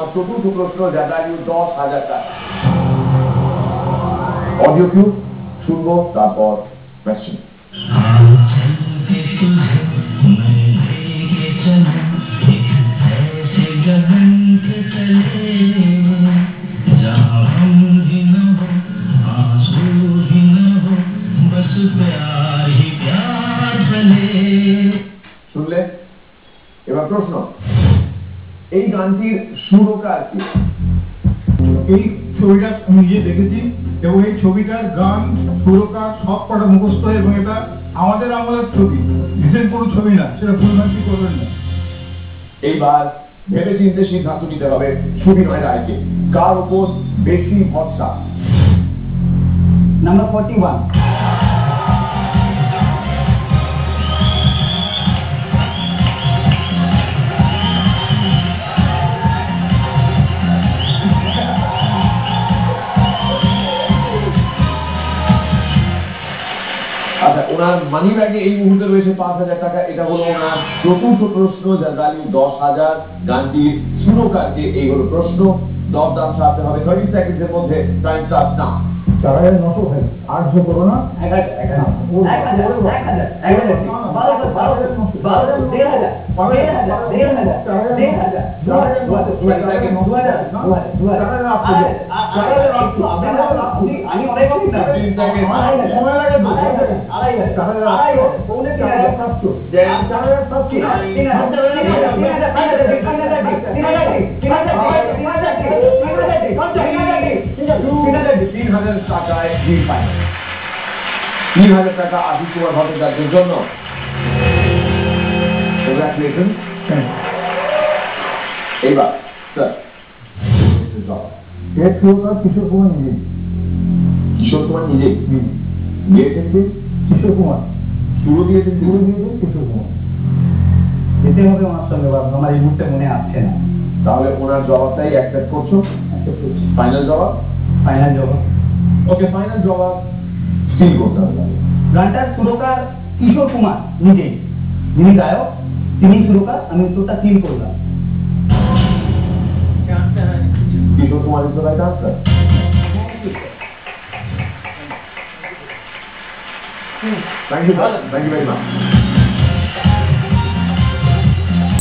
চতুর্থ প্রশ্ন যা ভ্যালু 10,000 টাকা। অডিও কিউ শুনবো, তারপর কোশ্চেন। শুনলে? এবার প্রশ্ন, এই গানটির সুরকার কে? এই ছবিটা নিজে দেখেছি এবং এই ছবিটার গান সুরকার সব কটা মুখস্থ, এবং এটা আমাদের আমলের ছবি, বিশেষ কোনো ছবি না, সেটা ভুলভ্রান্তি করবেন না। এইবার ভেবে চিন্তে সিদ্ধান্ত নিতে হবে সুবিনয় রায়কে। কার উপর বেশি ভরসা? নাম্বার 41। আচ্ছা, ওনার মানি ব্যাগে এই মুহূর্তে রয়েছে 5,000 টাকা। এটা হলো ওনার চতুর্থ প্রশ্ন যার ভ্যালু 10,000। গানটির সুরকারকে, এই হলো প্রশ্ন। দরদাম সারতে হবে 30 সেকেন্ডের মধ্যে। Time start now. 4,900 ভাই, 800 করো না। 1,000 3,000 টাকায় জিত পায়। 3,000 টাকা আশিস কুমার ভট্টাচার্যের জন্য। কংগ্রাচুলেশন। এইবার স্যার, এর সুরকার কিশোর কুমার নিজেই। কিশোর কুমার নিজেই গিয়েছেন? কিশোর কুমার সুরও দিয়েছেন? কিশোর কুমার। যেতে হবে ওনার সঙ্গে, বাবা আমার এই মুহূর্তে মনে আসছে না। তাহলে ওনার জবাবটাই অ্যাকসেপ্ট করছো? ফাইনাল জবাব? ফাইনাল জবাব। ওকে, ফাইনাল জবাব স্টিল করতে হবে। গানটার সুরকার কিশোর কুমার নিজেই, যিনি গায়ক তিনি সুরকার। আমি উত্তরটা সিল করলাম। Kishore Kumar is the right answer. Thank you very much.